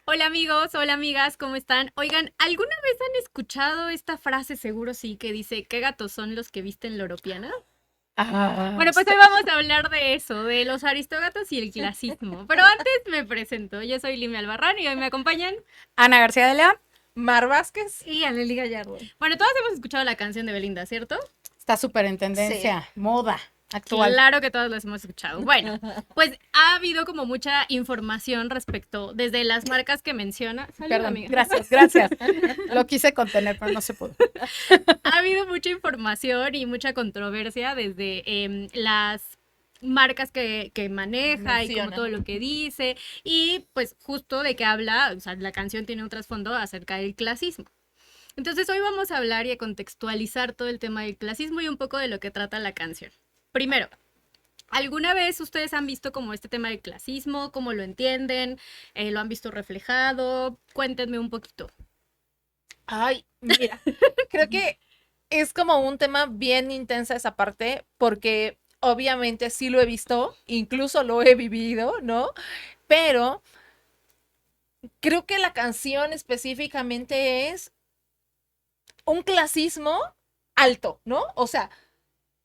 Hola amigos, hola amigas, ¿cómo están? Oigan, ¿alguna vez han escuchado esta frase, seguro sí, que dice, ¿qué gatos son los que visten loropiana? Ah, Bueno, pues hoy vamos a hablar de eso, de los aristógatas y el clasismo. Pero antes me presento, yo soy Limi Albarrán y hoy me acompañan. Ana García de León, Mar Vázquez. Y Aleli Gallardo. Bueno, todos hemos escuchado la canción de Belinda, ¿cierto? está súper en tendencia, moda actual. Claro que todos los hemos escuchado. Bueno, pues ha habido como mucha información respecto, desde las marcas que menciona. Salud, Perdón, amiga. gracias. Lo quise contener, pero no se pudo. Ha habido mucha información y mucha controversia desde las marcas que maneja y como Menciona. todo lo que dice y pues justo de qué habla, o sea, la canción tiene un trasfondo acerca del clasismo. Entonces hoy vamos a hablar y a contextualizar todo el tema del clasismo y un poco de lo que trata la canción. Primero, ¿alguna vez ustedes han visto como este tema del clasismo? ¿Cómo lo entienden? ¿Lo han visto reflejado? Cuéntenme un poquito. Ay, mira, creo que es como un tema bien intensa esa parte, porque obviamente sí lo he visto, incluso lo he vivido, ¿no? Pero creo que la canción específicamente es un clasismo alto, ¿no? O sea,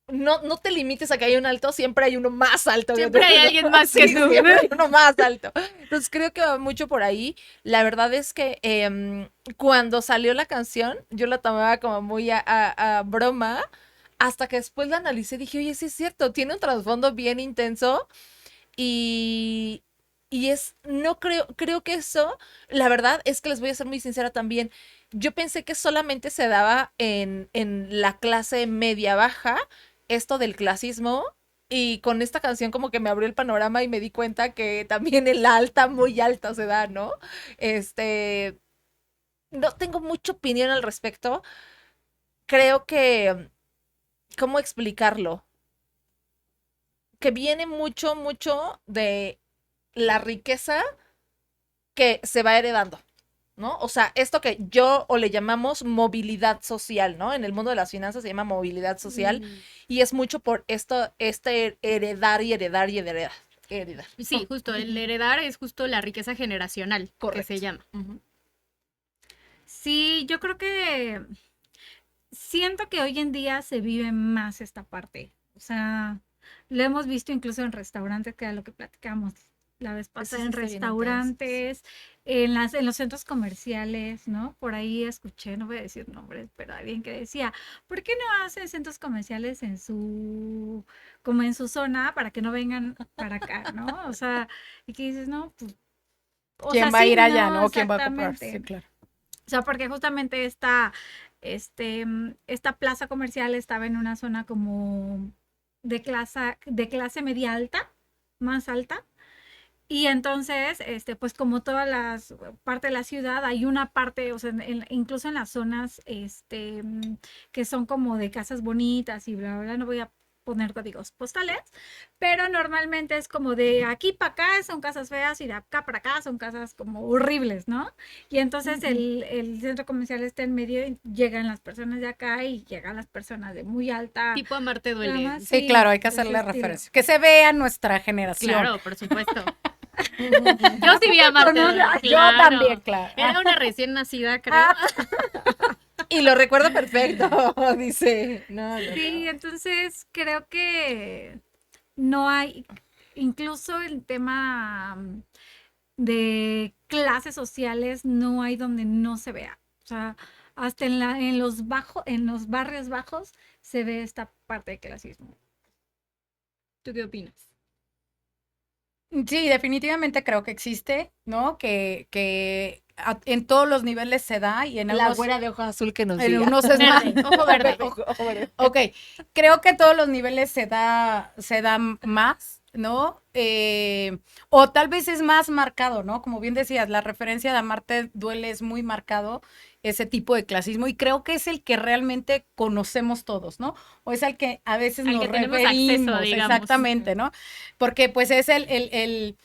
no te limites a que haya un alto, siempre hay uno más alto. Siempre hay alguien más que Sí, tú. siempre hay uno más alto. Entonces creo que va mucho por ahí. La verdad es que cuando salió la canción, yo la tomaba como muy a broma, hasta que después la analicé y dije, oye, sí es cierto, tiene un trasfondo bien intenso y, no creo que eso, la verdad es que les voy a ser muy sincera también, yo pensé que solamente se daba en la clase media baja, esto del clasismo, y con esta canción como que me abrió el panorama y me di cuenta que también en la alta, muy alta se da, ¿no? Este, no tengo mucha opinión al respecto, creo que, ¿cómo explicarlo? Que viene mucho de la riqueza que se va heredando, ¿no? O sea, esto que yo o le llamamos movilidad social, ¿no? En el mundo de las finanzas se llama movilidad social y es mucho por esto, heredar y heredar y heredar. Sí, justo, el heredar es justo la riqueza generacional, que se Correcto. llama. Sí, yo creo que siento que hoy en día se vive más esta parte. O sea, lo hemos visto incluso en restaurantes, que era lo que platicamos la vez pasada, sí en está bien intenso, restaurantes, en los centros comerciales, ¿no? Por ahí escuché, no voy a decir nombres, pero alguien que decía, ¿por qué no hacen centros comerciales como en su zona para que no vengan para acá, ¿no? O sea, y que dices, no, pues, o ¿Quién sea, va a sí, ir allá, no, no? ¿Quién va a comprar? Sí, exactamente. claro. O sea, porque justamente esta plaza comercial estaba en una zona como de clase media alta, más alta. Y entonces, pues como todas las partes de la ciudad, hay una parte, o sea, incluso en las zonas, que son como de casas bonitas y bla, bla, bla, no voy a poner códigos postales, pero normalmente es como de aquí para acá son casas feas y de acá para acá son casas como horribles, ¿no? Y entonces el centro comercial está en medio y llegan las personas de acá y llegan las personas de muy alta Tipo Amarte duele. gama, Sí, claro, hay que de ese hacerle estilo. referencia. Que se vea nuestra generación. Claro, por supuesto. Yo sí vi a Amarte duele. Yo Claro. también, claro. Era una recién nacida, creo. Y lo recuerdo perfecto, dice. No. Sí, entonces creo que no hay, incluso el tema de clases sociales, no hay donde no se vea. O sea, hasta en los barrios bajos se ve esta parte de clasismo. ¿Tú qué opinas? Sí, definitivamente creo que existe, ¿no? En todos los niveles se da y en La unos, güera de ojos azul que nos en diga. unos es más. Verde, ojo verde. Ojo verde. Ok, creo que en todos los niveles se da más, ¿no? O tal vez es más marcado, ¿no? Como bien decías, la referencia de Amarte duele es muy marcado ese tipo de clasismo y creo que es el que realmente conocemos todos, ¿no? O es al que a veces Al nos que tenemos referimos, acceso, digamos. exactamente, ¿no? Porque pues es el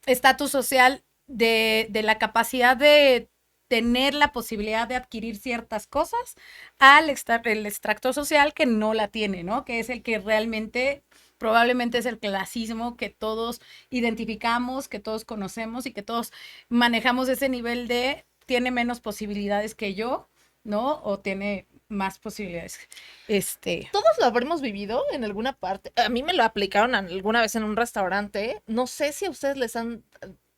estatus social de la capacidad de tener la posibilidad de adquirir ciertas cosas al el extracto social que no la tiene, ¿no? Que es el que realmente probablemente es el clasismo que todos identificamos, que todos conocemos y que todos manejamos ese nivel de tiene menos posibilidades que yo, ¿no? O tiene más posibilidades. Todos lo habremos vivido en alguna parte. A mí me lo aplicaron alguna vez en un restaurante. No sé si a ustedes les han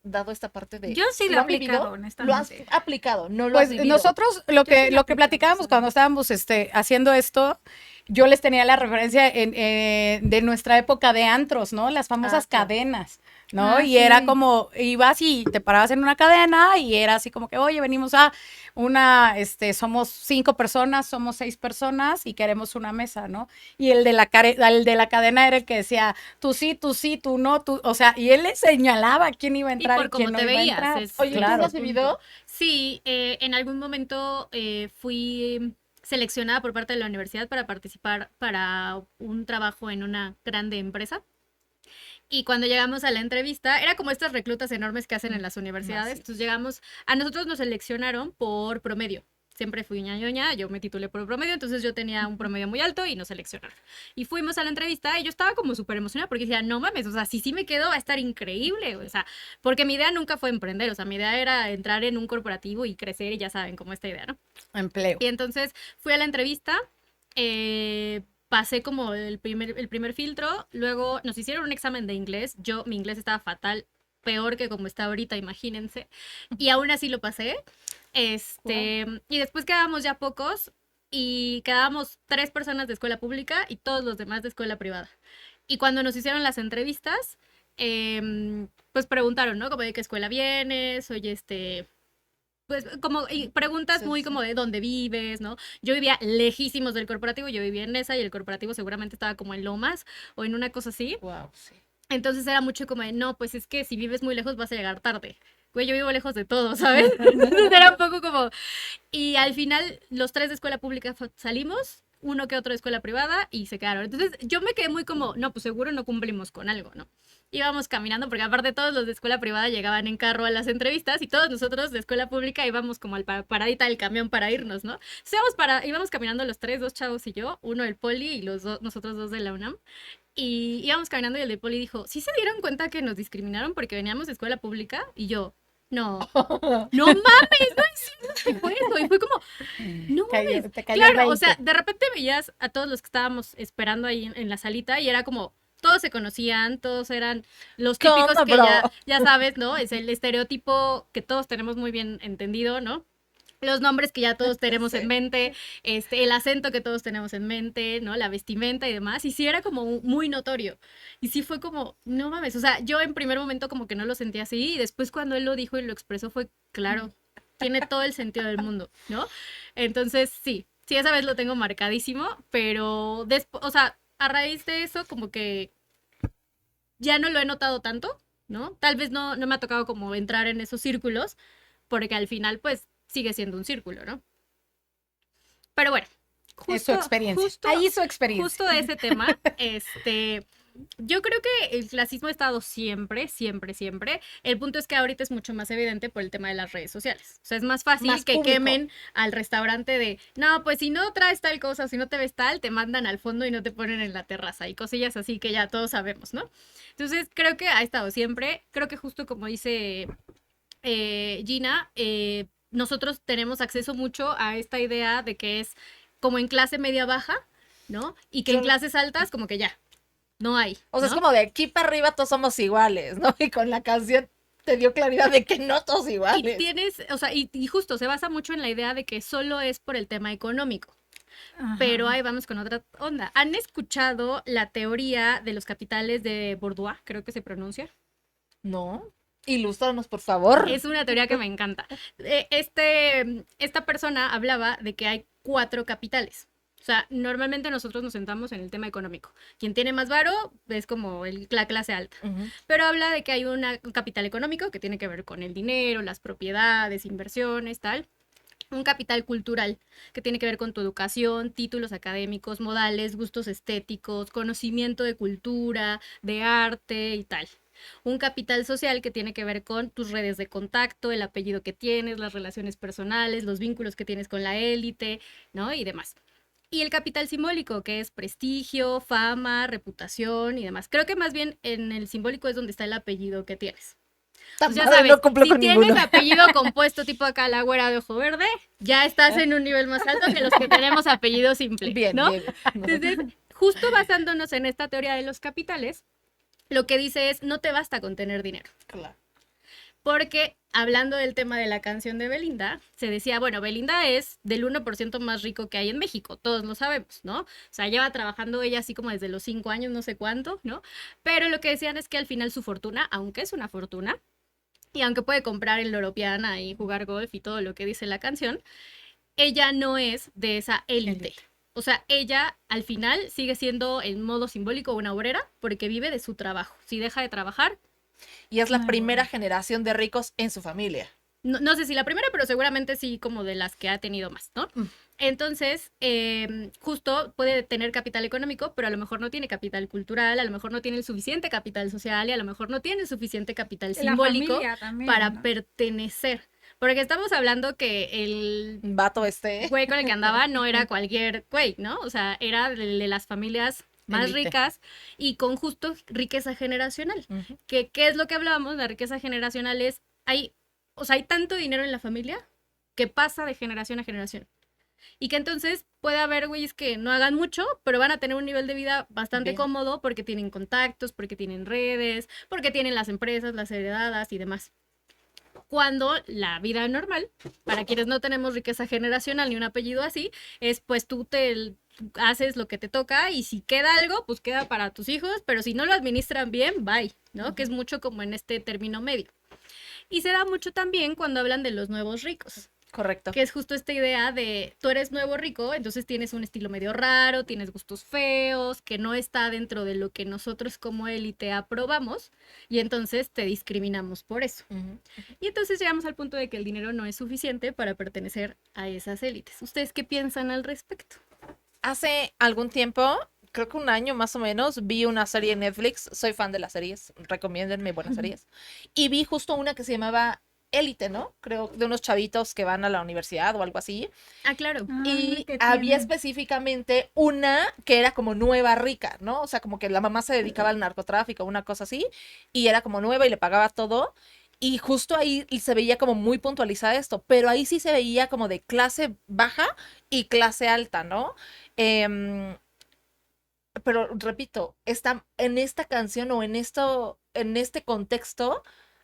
dado esta parte de... Yo sí lo he han vivido? aplicado, Lo has honestamente. aplicado, no lo Pues has vivido. nosotros Yo sí lo lo que aplicamos platicábamos eso. cuando estábamos haciendo esto, yo les tenía la referencia de nuestra época de antros, ¿no? Las famosas claro. cadenas, ¿no? Ah, Y era sí. como, ibas y te parabas en una cadena y era así como que, oye, venimos a somos 5 personas, somos 6 personas y queremos una mesa, ¿no? Y el de la cadena era el que decía, tú sí, tú no, tú, o sea, y él le señalaba quién iba a Y entrar por y quién cómo no te iba a veías. entrar. Oye, ¿tú claro. lo has vivido? Sí, en algún momento fui seleccionada por parte de la universidad para participar para un trabajo en una grande empresa. Y cuando llegamos a la entrevista, era como estas reclutas enormes que hacen en las universidades. Entonces llegamos, a nosotros nos seleccionaron por promedio. Siempre fui ñañoña, yo me titulé por promedio, entonces yo tenía un promedio muy alto y nos seleccionaron. Y fuimos a la entrevista y yo estaba como súper emocionada porque decía, no mames, o sea, si sí me quedo va a estar increíble, o sea, porque mi idea nunca fue emprender, o sea, mi idea era entrar en un corporativo y crecer y ya saben cómo esta idea, ¿no? Empleo. Y entonces fui a la entrevista, pasé como el primer filtro, luego nos hicieron un examen de inglés, mi inglés estaba fatal, peor que como está ahorita, imagínense, y aún así lo pasé, y después quedábamos ya pocos, y quedábamos 3 personas de escuela pública y todos los demás de escuela privada. Y cuando nos hicieron las entrevistas, pues preguntaron, ¿no? Como de qué escuela vienes, oye, pues como y preguntas Sí, muy sí. como de dónde vives, ¿no? Yo vivía lejísimos del corporativo, yo vivía en esa y el corporativo seguramente estaba como en Lomas o en una cosa así. Wow, sí. Entonces era mucho como de, no, pues es que si vives muy lejos vas a llegar tarde. Güey, yo vivo lejos de todo, ¿sabes? Entonces era un poco como... Y al final los 3 de escuela pública salimos, uno que otro de escuela privada y se quedaron. Entonces yo me quedé muy como, no, pues seguro no cumplimos con algo, ¿no? Íbamos caminando, porque aparte todos los de escuela privada llegaban en carro a las entrevistas y todos nosotros de escuela pública íbamos como al paradita del camión para irnos, ¿no? Entonces íbamos caminando los 3, 2 chavos y yo, uno del poli y nosotros 2 de la UNAM. Y íbamos caminando y el de poli dijo, ¿sí se dieron cuenta que nos discriminaron porque veníamos de escuela pública? Y yo, no, no mames, no es cierto que fue eso. Y fue como, no mames. Te cayó el Claro, o 20. sea, de repente veías a todos los que estábamos esperando ahí en la salita y era como, todos se conocían, todos eran los ¿Qué típicos onda, que bro? ya sabes, ¿no? Es el estereotipo que todos tenemos muy bien entendido, ¿no? Los nombres que ya todos tenemos en Sí. mente, el acento que todos tenemos en mente, ¿no? La vestimenta y demás. Y sí era como muy notorio. Y sí fue como, no mames. O sea, yo en primer momento como que no lo sentía así. Y después cuando él lo dijo y lo expresó fue, claro, tiene todo el sentido del mundo, ¿no? Entonces, sí, esa vez lo tengo marcadísimo. Pero, o sea, a raíz de eso como que ya no lo he notado tanto, ¿no? Tal vez no me ha tocado como entrar en esos círculos. Porque al final, pues, sigue siendo un círculo, ¿no? Pero bueno, Es su experiencia. justo, Ahí su experiencia. justo de ese tema, yo creo que el clasismo ha estado siempre, siempre, siempre. El punto es que ahorita es mucho más evidente por el tema de las redes sociales. O sea, es más fácil Más que público. quemen al restaurante de, no, pues si no traes tal cosa, si no te ves tal, te mandan al fondo y no te ponen en la terraza y cosillas así que ya todos sabemos, ¿no? Entonces, creo que ha estado siempre. Creo que justo como dice Gina, nosotros tenemos acceso mucho a esta idea de que es como en clase media baja, ¿no? Y que en Claro. clases altas como que ya, no hay. O sea, ¿no? es como de aquí para arriba todos somos iguales, ¿no? Y con la canción te dio claridad de que no todos Y iguales. tienes, o sea, y justo se basa mucho en la idea de que solo es por el tema económico. Ajá. Pero ahí vamos con otra onda. ¿Han escuchado la teoría de los capitales de Bourdieu? Creo que se pronuncia. ¿No? Ilústranos, por favor. Es una teoría que me encanta. Esta persona hablaba de que hay 4 capitales. O sea, normalmente nosotros nos sentamos en el tema económico. Quien tiene más varo es como la clase alta. Ujú. Pero habla de que hay un capital económico que tiene que ver con el dinero, las propiedades, inversiones, tal. Un capital cultural que tiene que ver con tu educación, títulos académicos, modales, gustos estéticos, conocimiento de cultura, de arte y tal. Un capital social que tiene que ver con tus redes de contacto, el apellido que tienes, las relaciones personales, los vínculos que tienes con la élite, ¿no? Y demás. Y el capital simbólico, que es prestigio, fama, reputación y demás. Creo que más bien en el simbólico es donde está el apellido que tienes. Pues ya sabes, no cumplo si con tienes ninguno. apellido compuesto tipo acá la güera de ojo verde, ya estás en un nivel más alto que los que tenemos apellido simple, Bien, ¿no? bien. Entonces, justo basándonos en esta teoría de los capitales, lo que dice es, no te basta con tener dinero. Claro. Porque hablando del tema de la canción de Belinda, se decía, bueno, Belinda es del 1% más rico que hay en México, todos lo sabemos, ¿no? O sea, lleva trabajando ella así como desde los 5 años, no sé cuánto, ¿no? Pero lo que decían es que al final su fortuna, aunque es una fortuna, y aunque puede comprar el Loropiana y jugar golf y todo lo que dice la canción, ella no es de esa élite. O sea, ella al final sigue siendo en modo simbólico una obrera porque vive de su trabajo. Si deja de trabajar, Y es la Ay, primera bueno. generación de ricos en su familia. no sé si la primera, pero seguramente sí como de las que ha tenido más, ¿no? Mm. Entonces, justo puede tener capital económico, pero a lo mejor no tiene capital cultural, a lo mejor no tiene el suficiente capital social y a lo mejor no tiene el suficiente capital La simbólico familia también, para ¿no? pertenecer. Porque estamos hablando que el Vato güey con el que andaba no era cualquier güey, ¿no? O sea, era de las familias más Élite. ricas y con justo riqueza generacional. Ujú. ¿Qué es lo que hablábamos? La riqueza generacional es, o sea, hay tanto dinero en la familia que pasa de generación a generación. Y que entonces puede haber güeyes que no hagan mucho, pero van a tener un nivel de vida bastante Bien. cómodo porque tienen contactos, porque tienen redes, porque tienen las empresas, las heredadas y demás. Cuando la vida normal, para quienes no tenemos riqueza generacional ni un apellido así, es pues tú te haces lo que te toca y si queda algo, pues queda para tus hijos, pero si no lo administran bien, bye, ¿no? Que es mucho como en este término medio. Y se da mucho también cuando hablan de los nuevos ricos, Correcto. que es justo esta idea de tú eres nuevo rico, entonces tienes un estilo medio raro, tienes gustos feos, que no está dentro de lo que nosotros como élite aprobamos y entonces te discriminamos por eso. Ujú. Y entonces llegamos al punto de que el dinero no es suficiente para pertenecer a esas élites. ¿Ustedes qué piensan al respecto? Hace algún tiempo, creo que un año más o menos, vi una serie en Netflix. Soy fan de las series, recomiéndenme buenas series. Y vi justo una que se llamaba Élite, ¿no? Creo de unos chavitos que van a la universidad o algo así. Ah, claro. Y ¿qué había tienen? específicamente una que era como nueva rica, ¿no? O sea, como que la mamá se dedicaba al narcotráfico, una cosa así, y era como nueva y le pagaba todo. Y justo ahí se veía como muy puntualizada esto, pero ahí sí se veía como de clase baja y clase alta, ¿no? Em, pero repito, en esta canción o en este contexto,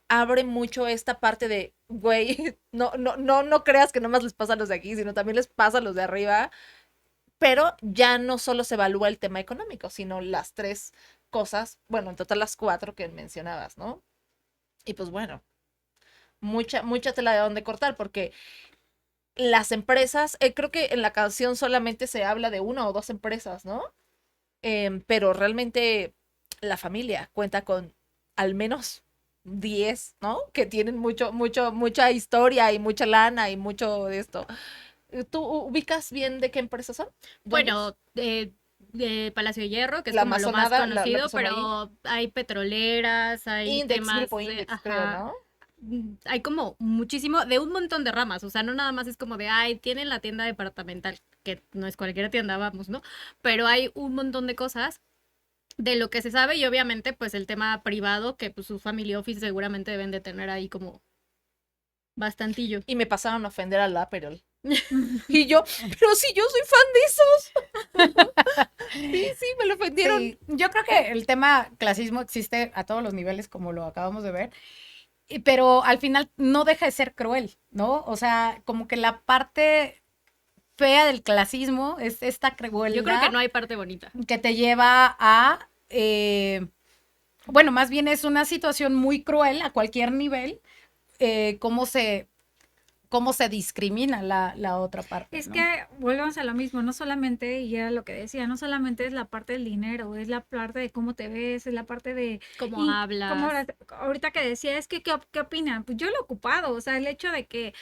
abre mucho esta parte de, güey, no creas que nomás les pasa a los de aquí, sino también les pasa a los de arriba, pero ya no solo se evalúa el tema económico, sino las tres cosas, bueno, en total las cuatro que mencionabas, ¿no? Y pues bueno, mucha tela de donde cortar, porque las empresas, creo que en la canción solamente se habla de una o dos empresas, ¿no? Pero realmente la familia cuenta con al menos 10, ¿no? Que tienen mucha historia y mucha lana y mucho de esto. ¿Tú ubicas bien de qué empresas son? ¿Dónde es? Bueno, de Palacio de Hierro, que es La como lo más Amazonada, la conocido, que son ahí. pero hay petroleras, hay Index, temas Grupo de, Index, creo, ajá, ¿no? hay como muchísimo, de un montón de ramas, o sea, no nada más es como de, ay, tienen la tienda departamental, que no es cualquier tienda, vamos, ¿no? Pero hay un montón de cosas de lo que se sabe y obviamente pues el tema privado, que pues su family office seguramente deben de tener ahí como bastantillo. Y me pasaron a ofender a la Perol. Y yo, pero si yo soy fan de esos. Sí, me lo ofendieron. Sí, yo creo que el tema clasismo existe a todos los niveles, como lo acabamos de ver, pero al final no deja de ser cruel, ¿no? O sea, como que la parte fea del clasismo es esta Yo creo que crueldad no hay parte bonita. que te lleva a, bueno, más bien es una situación muy cruel a cualquier nivel, cómo se discrimina la otra parte, Es ¿no? que volvemos a lo mismo, no solamente, y era lo que decía, no solamente es la parte del dinero, es la parte de cómo te ves, es la parte de Cómo y hablas. como ahorita que decía, es que ¿qué opinan? Pues yo lo he ocupado, o sea, el hecho de que,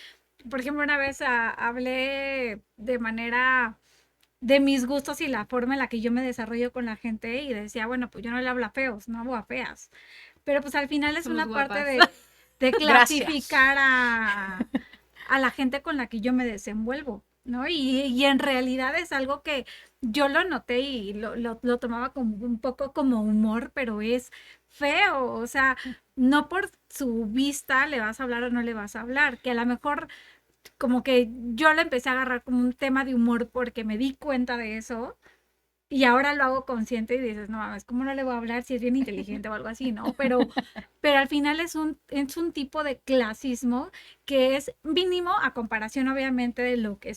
por ejemplo, una vez hablé de manera de mis gustos y la forma en la que yo me desarrollo con la gente y decía, bueno, pues yo no le hablo a feos, no hablo a feas. pero pues al final es Somos una parte guapas. de Gracias. clasificar a la gente con la que yo me desenvuelvo, ¿no? Y en realidad es algo que yo lo noté y lo tomaba como un poco como humor, pero es feo, o sea, no por su vista le vas a hablar o no le vas a hablar, que a lo mejor como que yo lo empecé a agarrar como un tema de humor porque me di cuenta de eso. Y ahora lo hago consciente y dices, no mames, ¿cómo no le voy a hablar si es bien inteligente o algo así, ¿no? Pero al final es un tipo de clasismo que es mínimo a comparación, obviamente, de lo que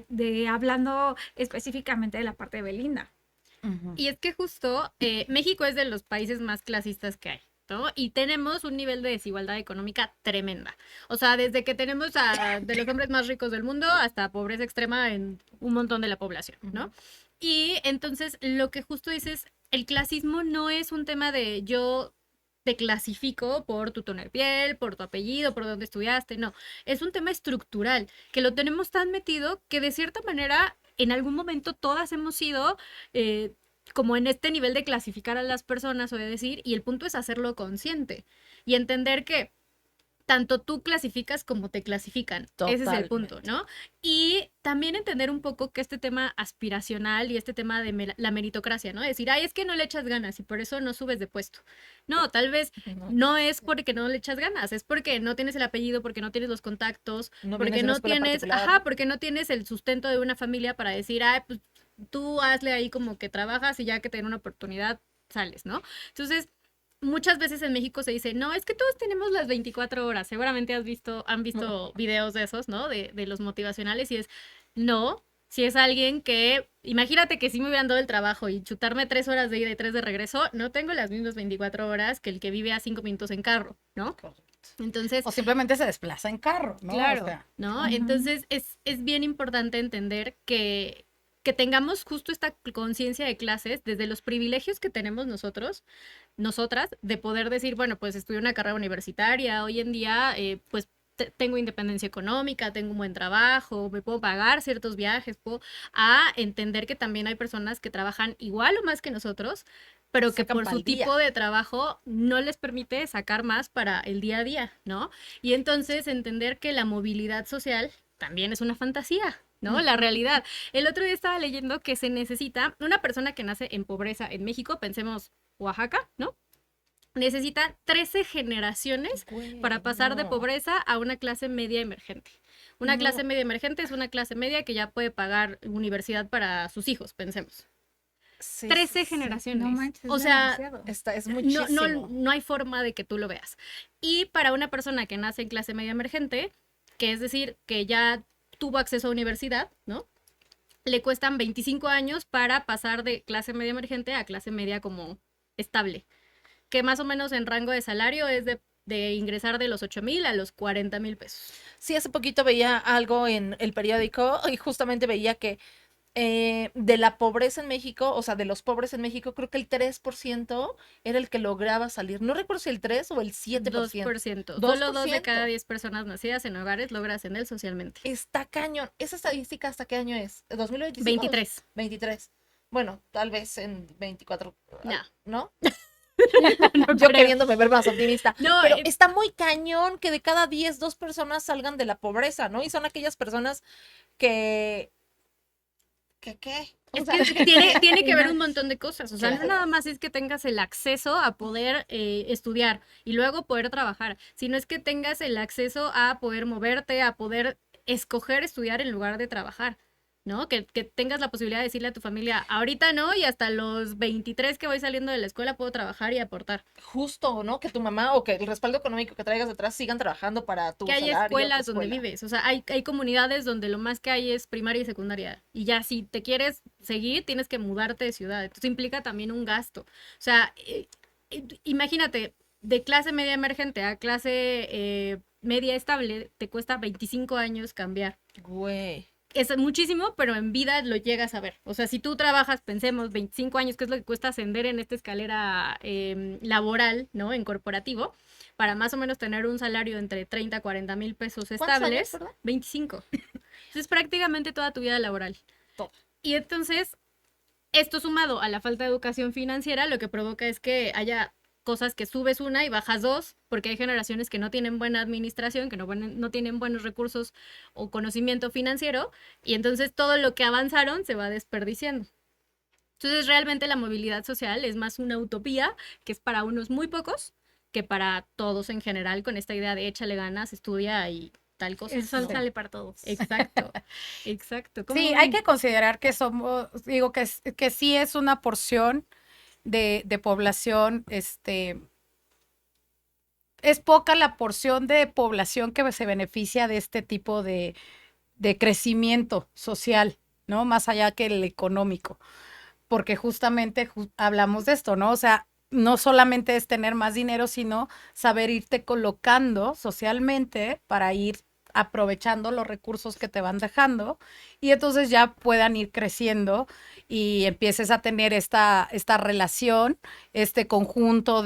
de hablando específicamente de la parte de Belinda. Ujú. Y es que justo México es de los países más clasistas que hay, ¿no? Y tenemos un nivel de desigualdad económica tremenda. O sea, desde que tenemos de los hombres más ricos del mundo hasta pobreza extrema en un montón de la población, ¿no? Y entonces lo que justo dices, el clasismo no es un tema de yo te clasifico por tu tono de piel, por tu apellido, por dónde estudiaste, no. Es un tema estructural que lo tenemos tan metido que de cierta manera en algún momento todas hemos sido eh, como en este nivel de clasificar a las personas o de decir, y el punto es hacerlo consciente y entender que tanto tú clasificas como te clasifican. Ese es el punto, Totalmente. ¿no? Y también entender un poco que este tema aspiracional y este tema de la meritocracia, ¿no? Decir, ay, es que no le echas ganas y por eso no subes de puesto. No, tal vez No, no es porque no le echas ganas, es porque no tienes el apellido, porque no tienes los contactos, no vienes porque de una no escuela tienes, particular. ajá, porque no tienes el sustento de una familia para decir, ay, pues tú hazle ahí como que trabajas y ya que te den una oportunidad, sales, ¿no? Entonces, muchas veces en México se dice, no, es que todos tenemos las 24 horas. Seguramente han visto videos de esos, ¿no? De los motivacionales y es, no, si es alguien que, imagínate que si me hubieran dado el trabajo y chutarme 3 horas de ida y 3 de regreso, no tengo las mismas 24 horas que el que vive a 5 minutos en carro, ¿no? Correcto. Entonces, O simplemente se desplaza en carro, ¿no? O claro, sea, ¿no? Ujú. Entonces es bien importante entender que tengamos justo esta conciencia de clases desde los privilegios que tenemos nosotros, nosotras, de poder decir, bueno, pues estudié una carrera universitaria, hoy en día, pues tengo independencia económica, tengo un buen trabajo, me puedo pagar ciertos viajes, puedo, a entender que también hay personas que trabajan igual o más que nosotros, pero que sacan por su pa'l día. tipo de trabajo no les permite sacar más para el día a día, ¿no? Y entonces entender que la movilidad social también es una fantasía, ¿no? La realidad. El otro día estaba leyendo que se necesita una persona que nace en pobreza en México, pensemos Oaxaca, ¿no? Necesita 13 generaciones Güey, para pasar de no, pobreza a una clase media emergente. Una clase no. media emergente es una clase media que ya puede pagar universidad para sus hijos, pensemos. Sí, sí, 13 sí. No generaciones. manches, O es sea, demasiado. Es no, no, muchísimo. no hay forma de que tú lo veas. Y para una persona que nace en clase media emergente, que es decir, que ya tuvo acceso a universidad, ¿no? Le cuestan 25 años para pasar de clase media emergente a clase media como estable, que más o menos en rango de salario es de ingresar de los 8,000 a los 40,000 pesos. Sí, hace poquito veía algo en el periódico y justamente veía que de la pobreza en México, o sea, de los pobres en México, creo que el 3% era el que lograba salir. No recuerdo si el 3 o el 7%. 2%. dos Solo por 2 de cada ciento 10 personas nacidas en hogares logra ascender socialmente. Está cañón. ¿Esa estadística hasta qué año es? ¿2025? 23. 23. Bueno, tal vez en 24. No. ¿No? No Yo creo. queriéndome ver más optimista. No, Pero está muy cañón que de cada 10, 2 personas salgan de la pobreza, ¿no? Y son aquellas personas que... ¿Qué? O es sea, que tiene que ver un montón de cosas. O sea, no Claro. nada más es que tengas el acceso a poder estudiar y luego poder trabajar, sino es que tengas el acceso a poder moverte, a poder escoger estudiar en lugar de trabajar, ¿no? Que tengas la posibilidad de decirle a tu familia, ahorita no, y hasta los 23 que voy saliendo de la escuela puedo trabajar y aportar. Justo, ¿no? Que tu mamá o que el respaldo económico que traigas detrás sigan trabajando para tu Que hay salario, tu escuelas donde escuela. vives, o sea, hay comunidades donde lo más que hay es primaria y secundaria, y ya si te quieres seguir, tienes que mudarte de ciudad, entonces implica también un gasto. O sea, imagínate, de clase media emergente a clase media estable, te cuesta 25 años cambiar. Güey. Es muchísimo, pero en vida lo llegas a ver. O sea, si tú trabajas, pensemos, 25 años, que es lo que cuesta ascender en esta escalera laboral, ¿no? En corporativo, para más o menos tener un salario entre 30 a 40,000 pesos ¿Cuántos años, estables, perdón? 25. Entonces, prácticamente toda tu vida laboral. Todo. Y entonces, esto sumado a la falta de educación financiera, lo que provoca es que haya cosas que subes una y bajas dos, porque hay generaciones que no tienen buena administración, que no tienen buenos recursos o conocimiento financiero, y entonces todo lo que avanzaron se va desperdiciando. Entonces realmente la movilidad social es más una utopía que es para unos muy pocos que para todos en general, con esta idea de échale ganas, estudia y tal cosa. El sol ¿no? sale para todos. Exacto, exacto. ¿Cómo Sí, ven? hay que considerar que somos, digo que sí es una porción de población, es poca la porción de población que se beneficia de este tipo de crecimiento social, ¿no? Más allá que el económico, porque justamente hablamos de esto, ¿no? O sea, no solamente es tener más dinero, sino saber irte colocando socialmente para ir aprovechando los recursos que te van dejando y entonces ya puedan ir creciendo y empieces a tener esta relación, este conjunto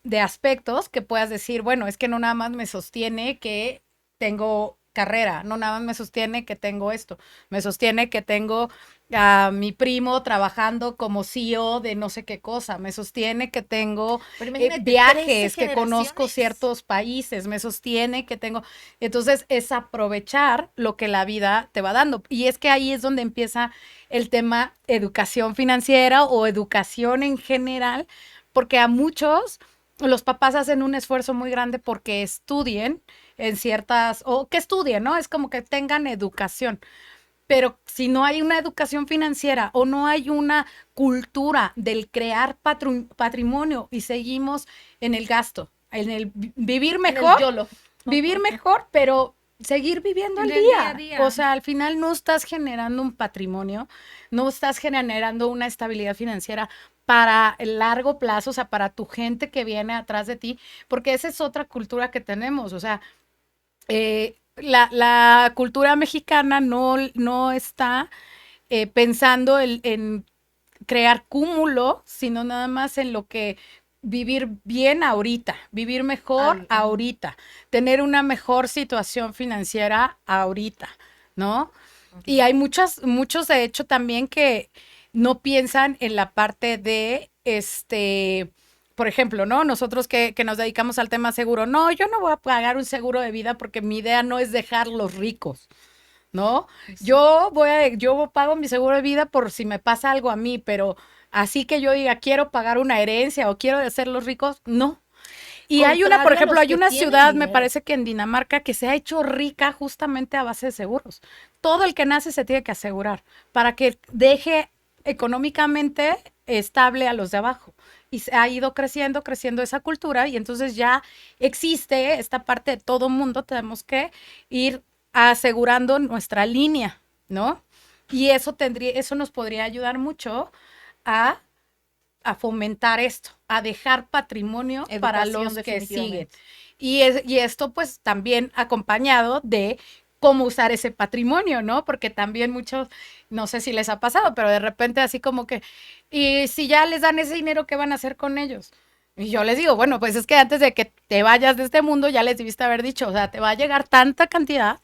de aspectos que puedas decir, bueno, es que no nada más me sostiene que tengo carrera, no nada más me sostiene que tengo esto, me sostiene que tengo a mi primo trabajando como CEO de no sé qué cosa, me sostiene que tengo Pero imagínate, 13 viajes, que conozco generaciones. ciertos países, me sostiene que tengo, entonces es aprovechar lo que la vida te va dando. Y es que ahí es donde empieza el tema educación financiera o educación en general, porque a muchos los papás hacen un esfuerzo muy grande porque estudien en ciertas, o que estudien, ¿no? Es como que tengan educación. Pero si no hay una educación financiera o no hay una cultura del crear patrimonio y seguimos en el gasto, en el vivir En el mejor, YOLO. vivir mejor, pero seguir viviendo En el el día a día. día. O sea, al final no estás generando un patrimonio, no estás generando una estabilidad financiera para el largo plazo, o sea, para tu gente que viene atrás de ti, porque esa es otra cultura que tenemos, o sea, la cultura mexicana no está pensando en crear cúmulo, sino nada más en lo que vivir bien ahorita, vivir mejor ahorita, tener una mejor situación financiera ahorita, ¿no? Y hay muchos de hecho también que no piensan en la parte de por ejemplo, ¿no? Nosotros que nos dedicamos al tema seguro, no, yo no voy a pagar un seguro de vida porque mi idea no es dejarlos ricos, ¿no? Yo pago mi seguro de vida por si me pasa algo a mí, pero así que yo diga, quiero pagar una herencia o quiero hacerlos ricos, no. Y hay una, por Contrario a ejemplo, los hay que una tienen ciudad, me dinero. parece que en Dinamarca, que se ha hecho rica justamente a base de seguros. Todo el que nace se tiene que asegurar para que deje económicamente estable a los de abajo. Y se ha ido creciendo, creciendo esa cultura y entonces ya existe esta parte de todo mundo, tenemos que ir asegurando nuestra línea, ¿no? Y eso nos podría ayudar mucho a, a fomentar esto, a dejar patrimonio para Educación, los que siguen. definitivamente. Y esto pues también acompañado de cómo usar ese patrimonio, ¿no? Porque también muchos, no sé si les ha pasado, pero de repente así como que, y si ya les dan ese dinero, ¿qué van a hacer con ellos? Y yo les digo, bueno, pues es que antes de que te vayas de este mundo, ya les debiste haber dicho, o sea, te va a llegar tanta cantidad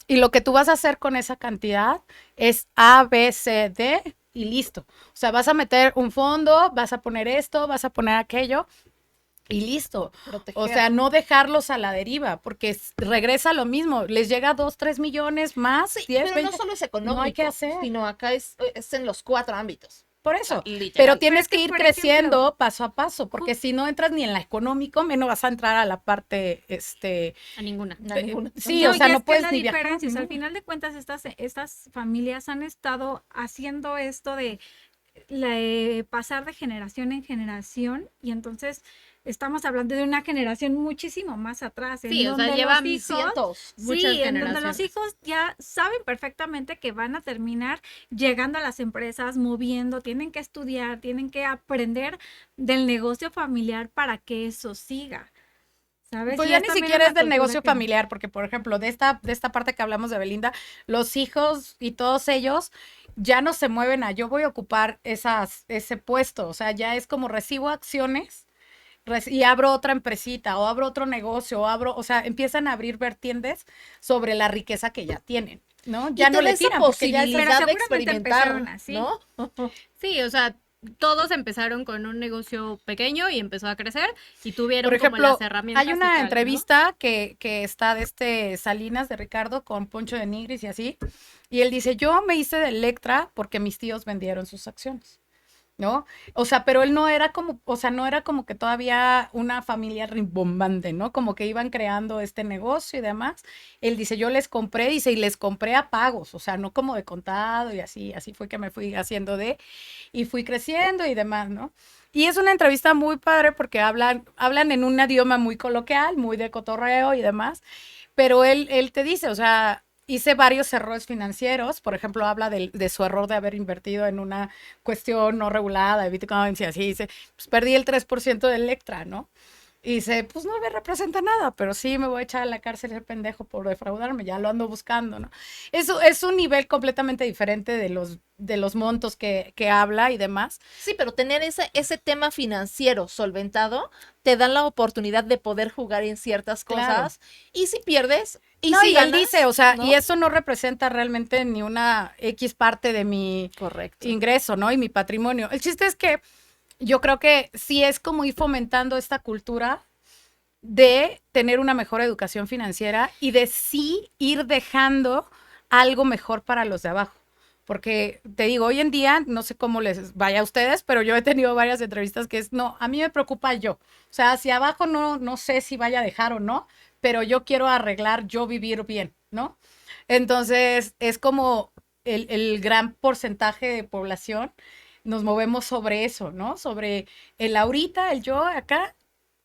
y lo que tú vas a hacer con esa cantidad es A, B, C, D y listo. O sea, vas a meter un fondo, vas a poner esto, vas a poner aquello y listo. Proteger. O sea, no dejarlos a la deriva, porque regresa lo mismo. Les llega 2, 3 millones más. Sí, 10, pero 20, no solo es económico, no hay que hacer. sino acá es en los 4 ámbitos. Por eso. Literal. Pero tienes es que, que ir por creciendo ejemplo, paso a paso, porque si no entras ni en la económico, menos vas a entrar a la parte, A ninguna. Ninguna. sí, No, o sea, y no es que puedes la ni viajar. diferencia, o sea, al ¿no? final de cuentas, estas familias han estado haciendo esto de pasar de generación en generación y entonces estamos hablando de una generación muchísimo más atrás, en Sí, o sea, donde llevan los hijos, cientos. muchas sí, en donde los generaciones. hijos ya saben perfectamente que van a terminar llegando a las empresas, moviendo, tienen que estudiar, tienen que aprender del negocio familiar para que eso siga. ¿Sabes? Pues Y ya es ni también siquiera una es del cultura negocio que- familiar, porque por ejemplo, de esta parte que hablamos de Belinda, los hijos y todos ellos ya no se mueven a yo voy a ocupar ese puesto, o sea, ya es como recibo acciones y abro otra empresita o abro otro negocio o sea, empiezan a abrir vertientes sobre la riqueza que ya tienen, ¿no? Y Ya no te da le esa tiran porque ya Pero posibilidad de seguramente experimentar, empezaron así. ¿no? Sí, o sea, todos empezaron con un negocio pequeño y empezó a crecer y tuvieron Por como ejemplo, las herramientas. hay y una tal, ¿no? entrevista que está de Salinas de Ricardo con Poncho de Nigris y así, y él dice, yo me hice de Electra porque mis tíos vendieron sus acciones, ¿no? O sea, pero él no era como, o sea, no era como que todavía una familia rimbombante, ¿no? Como que iban creando este negocio y demás. Él dice, yo les compré, dice, y les compré a pagos, o sea, no como de contado y así fue que me fui haciendo y fui creciendo y demás, ¿no? Y es una entrevista muy padre porque hablan en un idioma muy coloquial, muy de cotorreo y demás, pero él te dice, o sea, hice varios errores financieros, por ejemplo, habla de su error de haber invertido en una cuestión no regulada, de bitcoins y así, dice, pues perdí el 3% del Electra, ¿no? Y dice, pues no me representa nada, pero sí me voy a echar a la cárcel el pendejo por defraudarme, ya lo ando buscando, ¿no? Eso es un nivel completamente diferente de los montos que habla y demás. Sí, pero tener ese tema financiero solventado te da la oportunidad de poder jugar en ciertas Claro. cosas. Y si pierdes, y No, si y él ganas, dice, o sea, ¿no? y eso no representa realmente ni una X parte de mi Correcto. ingreso, ¿no? Y mi patrimonio. El chiste es que yo creo que sí es como ir fomentando esta cultura de tener una mejor educación financiera y de sí ir dejando algo mejor para los de abajo. Porque te digo, hoy en día, no sé cómo les vaya a ustedes, pero yo he tenido varias entrevistas que es, no, a mí me preocupa yo. O sea, hacia abajo no sé si vaya a dejar o no, pero yo quiero arreglar, yo vivir bien, ¿no? Entonces, es como el gran porcentaje de población nos movemos sobre eso, ¿no? Sobre el ahorita, el yo acá,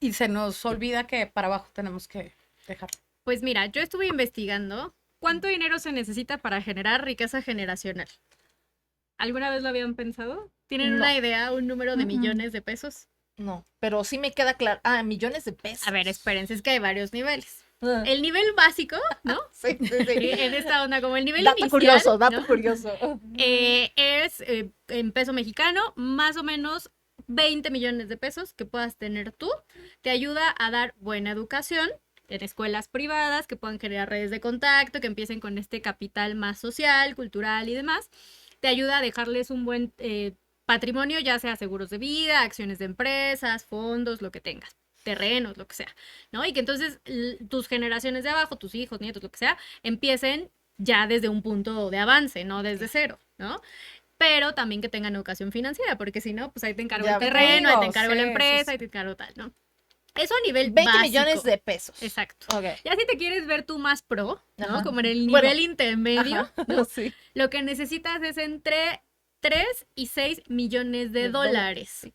y se nos olvida que para abajo tenemos que dejar. Pues mira, yo estuve investigando cuánto dinero se necesita para generar riqueza generacional. ¿Alguna vez lo habían pensado? ¿Tienen No. una idea, un número de Mm-mm. millones de pesos? No, pero sí me queda claro. Ah, millones de pesos. A ver, espérense, es que hay varios niveles. Ah, El nivel básico, ¿no? sí, sí, sí. En esta onda, como el nivel Dato inicial, curioso, dato ¿no? curioso. Es en peso mexicano, más o menos 20 millones de pesos que puedas tener tú. Te ayuda a dar buena educación en escuelas privadas, que puedan generar redes de contacto, que empiecen con este capital más social, cultural y demás. Te ayuda a dejarles un buen patrimonio, ya sea seguros de vida, acciones de empresas, fondos, lo que tengas, terrenos, lo que sea, ¿no? Y que entonces tus generaciones de abajo, tus hijos, nietos, lo que sea, empiecen ya desde un punto de avance, no desde cero, ¿no? Pero también que tengan educación financiera, porque si no, pues ahí te encargo Ya el terreno, ahí te digo, encargo la sí, empresa, sí, ahí te encargo tal, ¿no? Eso a nivel 20 básico. millones de pesos. Exacto. Ok. Ya si te quieres ver tú más pro, ¿no? Ajá. Como en el Bueno, nivel intermedio, Ajá, ¿no? sí. Lo que necesitas es entre 3 y 6 millones de dólares.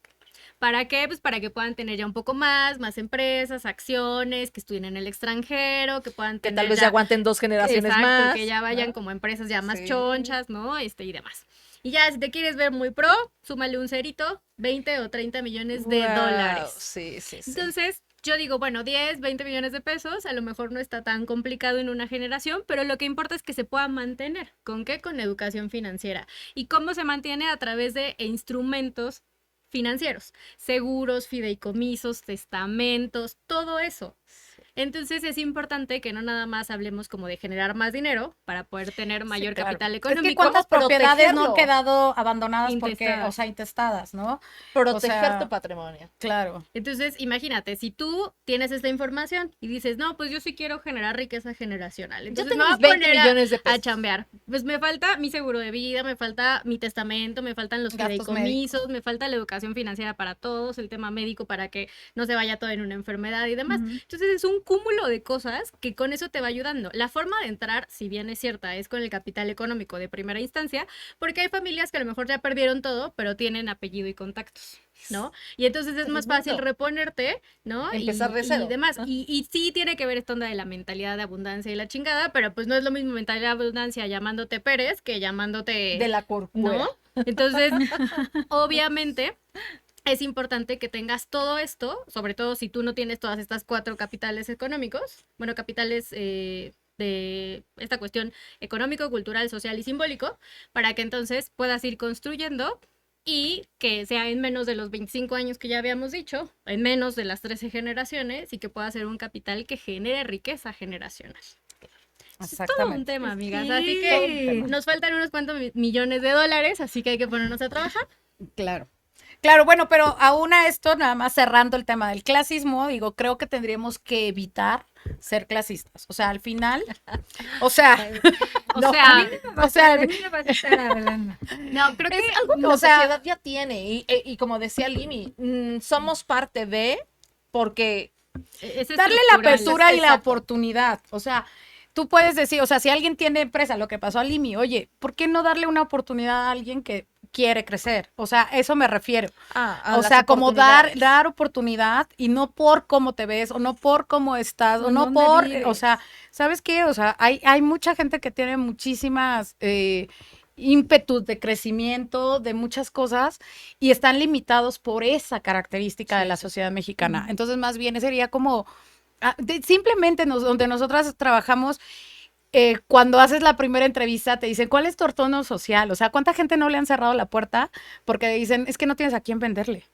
¿Para qué? Pues para que puedan tener ya un poco más empresas, acciones, que estudien en el extranjero, que puedan Que tener tal vez ya, ya aguanten 2 generaciones exacto, más. que ya vayan ¿no? como empresas ya más Sí. chonchas, ¿no? Y demás. Y ya, si te quieres ver muy pro, súmale un cerito, 20 o 30 millones de Guau, dólares. Sí, sí, sí. Entonces, yo digo, bueno, 10, 20 millones de pesos, a lo mejor no está tan complicado en una generación, pero lo que importa es que se pueda mantener. ¿Con qué? Con educación financiera. ¿Y cómo se mantiene? A través de instrumentos financieros, seguros, fideicomisos, testamentos, todo eso. Entonces es importante que no nada más hablemos como de generar más dinero para poder tener mayor claro. capital Es económico. que cuántas ¿Cómo propiedades no han protegerlo? quedado abandonadas porque, Intestadas. o sea, intestadas, ¿no? Proteger o sea, tu patrimonio. Claro. Entonces, imagínate, si tú tienes esta información y dices, no, pues yo sí quiero generar riqueza generacional. Yo Entonces tengo me voy a mis 20 poner millones de a pesos. chambear. Pues me falta mi seguro de vida, me falta mi testamento, me faltan los Gastos fideicomisos, me falta la educación financiera para todos, el tema médico para que no se vaya todo en una enfermedad y demás. Ujú. Entonces es un cúmulo de cosas que con eso te va ayudando. La forma de entrar, si bien es cierta, es con el capital económico de primera instancia, porque hay familias que a lo mejor ya perdieron todo, pero tienen apellido y contactos, ¿no? Y entonces es más fácil Tremendo. reponerte, ¿no? Empezar de cero. Y demás. Ah. Y sí tiene que ver esta onda de la mentalidad de abundancia y la chingada, pero pues no es lo mismo mentalidad de abundancia llamándote Pérez que llamándote... De la corcuera. ¿no? Entonces, obviamente, es importante que tengas todo esto, sobre todo si tú no tienes todas estas 4 capitales económicos, bueno, capitales de esta cuestión económico, cultural, social y simbólico, para que entonces puedas ir construyendo y que sea en menos de los 25 años que ya habíamos dicho, en menos de las 13 generaciones y que pueda ser un capital que genere riqueza generacional. Es todo un Exactamente. tema, amigas. Sí. Así que nos faltan unos cuantos millones de dólares, así que hay que ponernos a trabajar. Claro. Claro, bueno, pero aún a esto, nada más cerrando el tema del clasismo, digo, creo que tendríamos que evitar ser clasistas. O sea, al final, o sea, O no, sea, A mí no me va a o sea, estar- a mí no me va a estar hablando. no, creo que Es algo que o la sea- sociedad ya tiene y como decía Limi, somos parte de, porque es darle la estructural. apertura y la Exacto. oportunidad. O sea, tú puedes decir, o sea, si alguien tiene empresa, lo que pasó a Limi, oye, ¿por qué no darle una oportunidad a alguien que quiere crecer? O sea, eso me refiero. a O las sea, como dar oportunidades. oportunidad y no por cómo te ves o no por cómo estás o ¿En no dónde por, o vives? sea, ¿sabes qué? O sea, hay mucha gente que tiene muchísimas ímpetus de crecimiento, de muchas cosas y están limitados por esa característica de la sociedad mexicana. Entonces, más bien sería como simplemente donde nosotras trabajamos, cuando haces la primera entrevista te dicen, ¿cuál es tu tono social? O sea, ¿cuánta gente no le han cerrado la puerta porque dicen, es que no tienes a quién venderle?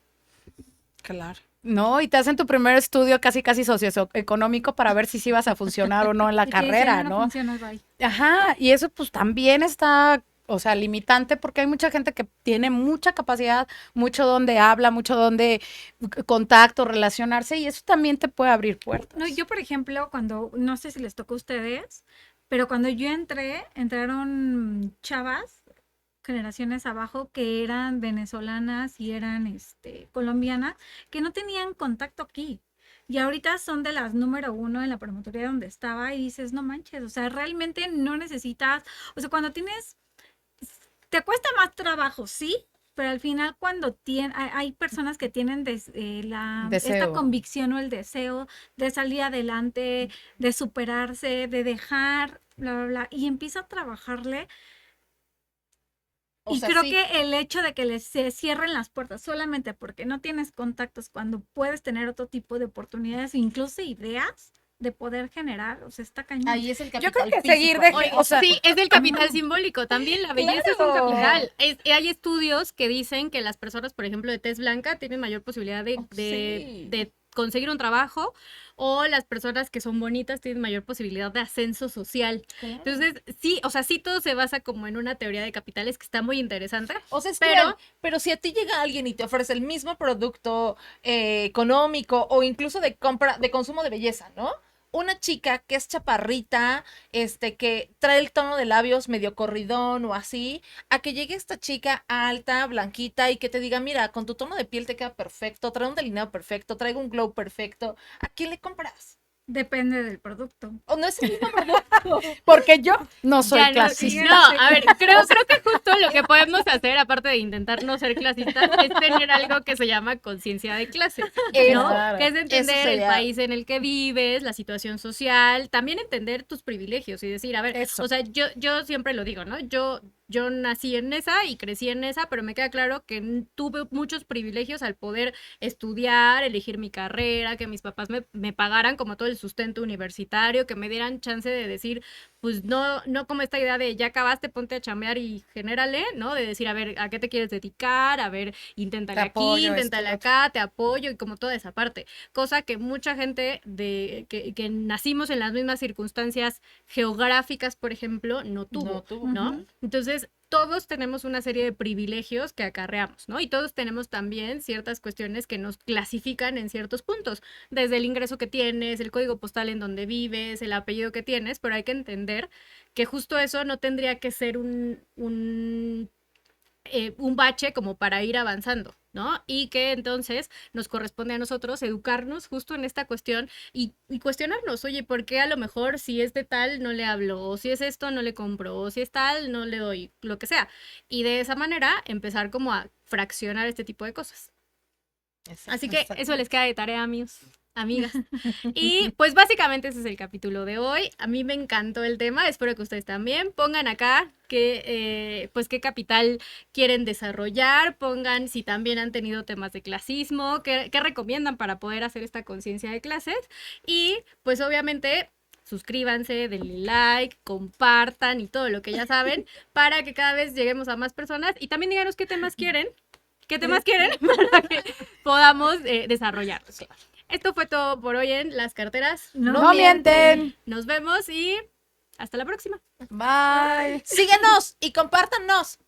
Claro. No, y te hacen tu primer estudio casi socioeconómico para ver si sí vas a funcionar o no en la Y te dicen, carrera, no ¿no? funciona, bye. Ajá, y eso pues también está, o sea, limitante porque hay mucha gente que tiene mucha capacidad, mucho donde habla, mucho donde contacto, relacionarse y eso también te puede abrir puertas. No, yo, por ejemplo, cuando, no sé si les tocó a ustedes, pero cuando yo entraron chavas, generaciones abajo, que eran venezolanas y eran colombianas, que no tenían contacto aquí. Y ahorita son de las número 1 en la promotoría donde estaba y dices, no manches, o sea, realmente no necesitas, o sea, cuando tienes, te cuesta más trabajo, sí, pero al final cuando hay personas que tienen esta Deseo. convicción o el deseo de salir adelante, de superarse, de dejar, bla, bla, bla, y empieza a trabajarle. O Y sea, creo sí. que el hecho de que se cierren las puertas solamente porque no tienes contactos cuando puedes tener otro tipo de oportunidades, incluso ideas de poder generar, o sea, está cañón. Ahí es el Yo capital creo que seguir físico, de, amigo. o sea, sí, es del capital simbólico. También la belleza es un Claro. capital. Hay estudios que dicen que las personas, por ejemplo, de tez blanca tienen mayor posibilidad Sí. de conseguir un trabajo, o las personas que son bonitas tienen mayor posibilidad de ascenso social. Claro. Entonces, sí, o sea, sí todo se basa como en una teoría de capitales que está muy interesante. O sea, es pero- cruel, pero si a ti llega alguien y te ofrece el mismo producto económico o incluso de compra, de consumo de belleza, ¿no? Una chica que es chaparrita, que trae el tono de labios medio corridón o así, a que llegue esta chica alta, blanquita y que te diga, mira, con tu tono de piel te queda perfecto, trae un delineado perfecto, traigo un glow perfecto, ¿a quién le compras? Depende del producto. ¿O no es el mismo producto? porque yo no soy Ya no, clasista. no, a ver, creo que justo lo que podemos hacer, aparte de intentar no ser clasistas, es tener algo que se llama conciencia de clase, ¿no? Claro. Que es entender el sería- país en el que vives, la situación social, también entender tus privilegios y decir, a ver, Eso. o sea, yo siempre lo digo, ¿no? Yo nací en esa y crecí en esa, pero me queda claro que tuve muchos privilegios al poder estudiar, elegir mi carrera, que mis papás me pagaran como todo el sustento universitario, que me dieran chance de decir, pues no como esta idea de ya acabaste, ponte a chambear y genérale, ¿no? De decir, a ver, ¿a qué te quieres dedicar? A ver, inténtale Te apoyo, aquí, esto, inténtale lo otro. acá, te apoyo y como toda esa parte. Cosa que mucha gente que nacimos en las mismas circunstancias geográficas, por ejemplo, no tuvo. No tuvo. ¿No? Ujú. Entonces, todos tenemos una serie de privilegios que acarreamos, ¿no? Y todos tenemos también ciertas cuestiones que nos clasifican en ciertos puntos, desde el ingreso que tienes, el código postal en donde vives, el apellido que tienes, pero hay que entender que justo eso no tendría que ser un bache como para ir avanzando, ¿no? Y que entonces nos corresponde a nosotros educarnos justo en esta cuestión y cuestionarnos, oye, ¿por qué a lo mejor si es de tal no le hablo? O si es esto no le compro, o si es tal no le doy, lo que sea. Y de esa manera empezar como a fraccionar este tipo de cosas. Así que eso les queda de tarea, amigos, amigas. Y pues básicamente ese es el capítulo de hoy. A mí me encantó el tema, espero que ustedes también. Pongan acá pues qué capital quieren desarrollar, pongan si también han tenido temas de clasismo, qué recomiendan para poder hacer esta conciencia de clases. Y pues obviamente suscríbanse, denle like, compartan y todo lo que ya saben para que cada vez lleguemos a más personas. Y también díganos qué temas quieren para que podamos desarrollarlos. Esto fue todo por hoy en Las Carteras. No mienten. Nos vemos y hasta la próxima. Bye. Síguenos y compártanos.